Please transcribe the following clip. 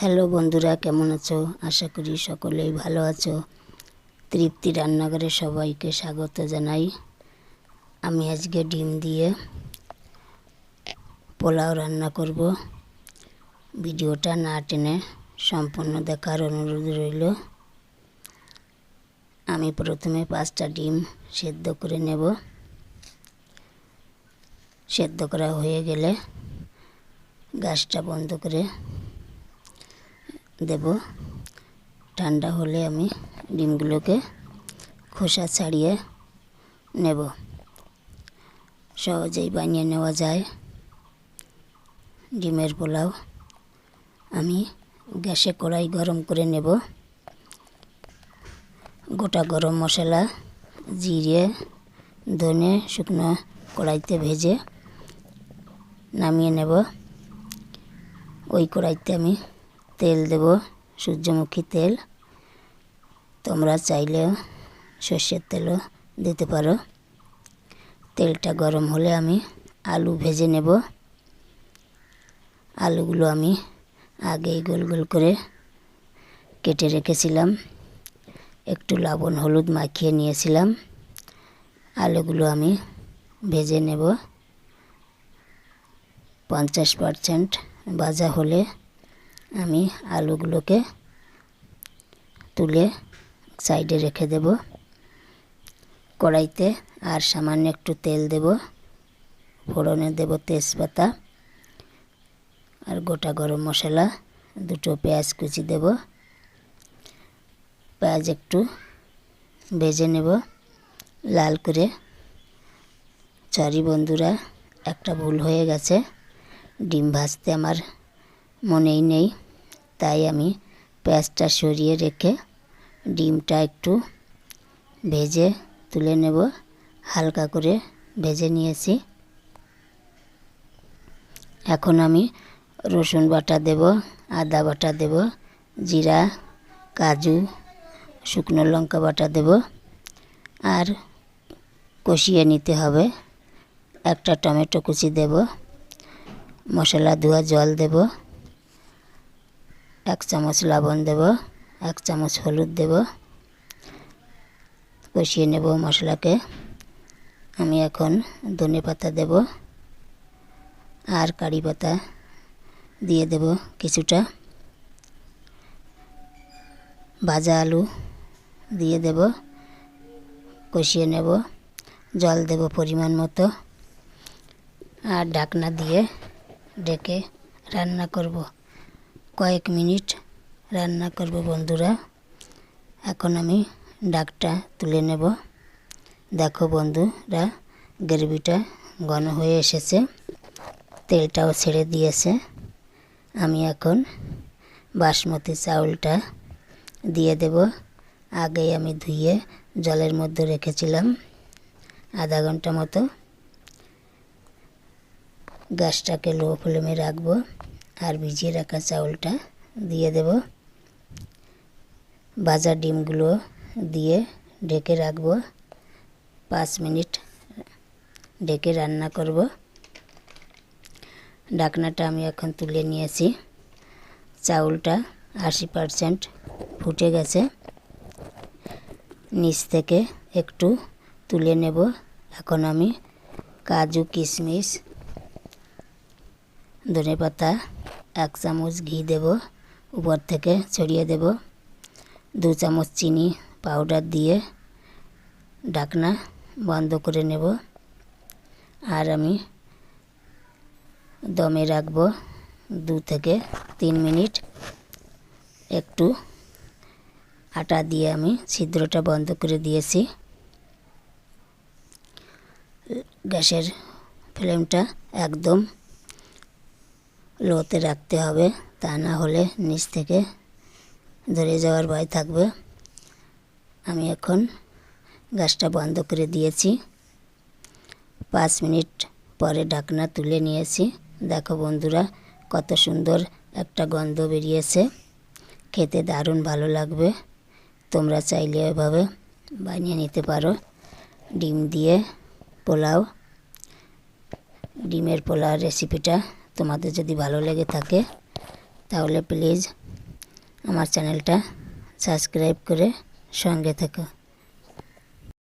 Hello বন্ধুরা, কেমন আছো? আশা করি সকলেই ভালো আছো। তৃপ্তি রান্নাঘরে সবাইকে স্বাগত জানাই। আমি আজকে ডিম দিয়ে পোলাও রান্না করব। ভিডিওটা না টেনে সম্পূর্ণ দেখার অনুরোধ রইল। আমি প্রথমে 5টা ডিম সেদ্ধ করে নেব। সেদ্ধ করা হয়ে গেলে গ্যাসটা বন্ধ করে দেব। ঠান্ডা হলে আমি ডিমগুলোকে খোসা ছাড়িয়ে নেব। সহজেই বানিয়ে নেওয়া যায় ডিমের পোলাও। আমি গ্যাসে কড়াই গরম করে নেব। গোটা গরম মশলা, জিরে, ধনে শুকনো কড়াইতে ভেজে নামিয়ে নেব। ওই কড়াইতে আমি তেল দেব, সূর্যমুখী তেল। তোমরা চাইলে সর্ষের তেলও দিতে পারো। তেলটা গরম হলে আমি আলু ভেজে নেব। আলুগুলো আমি আগেই গোল গোল করে কেটে রেখেছিলাম। একটু লবণ হলুদ মাখিয়ে নিয়েছিলাম। আলুগুলো আমি ভেজে নেব। 50% ভাজা হলে আমি আলুগুলোকে তুলে সাইডে রেখে দেব। কড়াইতে আর সামান্য একটু তেল দেব। ফোড়নে দেব তেজপাতা আর গোটা গরম মশলা, 2টো পেঁয়াজ কুচি দেব। পেঁয়াজ একটু ভেজে নেব লাল করে। সরি বন্ধুরা, একটা ভুল হয়ে গেছে। ডিম ভাজতে আমার মনেই নেই, তাই আমি পেঁয়াজটা সরিয়ে রেখে ডিমটা একটু ভেজে তুলে নেব। হালকা করে ভেজে নিয়েছি। এখন আমি রসুন বাটা দেব, আদা বাটা দেব, জিরা, কাজু, শুকনো লঙ্কা বাটা দেব। আর কষিয়ে নিতে হবে। একটা টমেটো কুচি দেব। মশলা ধোয়া জল দেব। 1 চামচ লবণ দেব, 1 চামচ হলুদ দেব। কষিয়ে নেব মশলাকে। আমি এখন ধনে পাতা দেব আর কারি পাতা দিয়ে দেব কিছুটা। ভাজা আলু দিয়ে দেব। কষিয়ে নেব। জল দেব পরিমাণ মতো। আর ঢাকনা দিয়ে ঢেকে রান্না করব। কয়েক মিনিট রান্না করব বন্ধুরা। এখন আমি ঢাকটা তুলে নেব। দেখো বন্ধুরা, গ্রেভিটা ঘন হয়ে এসেছে, তেলটাও ছেড়ে দিয়েছে। আমি এখন বাসমতি চাউলটা দিয়ে দেব। আগেই আমি ধুয়ে জলের মধ্যে রেখেছিলাম আধা ঘন্টা মতো। গ্যাসটাকে লো ফ্লেমে রাখবো আর ভিজিয়ে রাখা চাউলটা দিয়ে দেব। ভাজা ডিমগুলো দিয়ে ঢেকে রাখবো। 5 মিনিট ঢেকে রান্না করব। ঢাকনাটা আমি এখন তুলে নিয়েছি। চাউলটা 80% ফুটে গেছে। নিচ থেকে একটু তুলে নেব। এখন আমি কাজু, কিশমিশ, ধনেপাতা, 1 চামচ ঘি দেব। উপর থেকে ছড়িয়ে দেব। 2 চামচ চিনি পাউডার দিয়ে ঢাকনা বন্ধ করে নেব। আর আমি দমে রাখবো 2 থেকে 3 মিনিট। একটু আটা দিয়ে আমি ছিদ্রটা বন্ধ করে দিয়েছি। গ্যাসের ফ্লেমটা একদম লোতে রাখতে হবে, তা না হলে নিচ থেকে ধরে যাওয়ার ভয় থাকবে। আমি এখন গ্যাসটা বন্ধ করে দিয়েছি। 5 মিনিট পরে ঢাকনা তুলে নিয়েছি। দেখো বন্ধুরা, কত সুন্দর একটা গন্ধ বেরিয়েছে। খেতে দারুণ ভালো লাগবে। তোমরা চাইলে এভাবে বানিয়ে নিতে পারো ডিম দিয়ে পোলাও। ডিমের পোলাও রেসিপিটা তোমাদের যদি ভালো লেগে থাকে তাহলে প্লিজ আমার চ্যানেলটা সাবস্ক্রাইব করে সঙ্গে থেকো।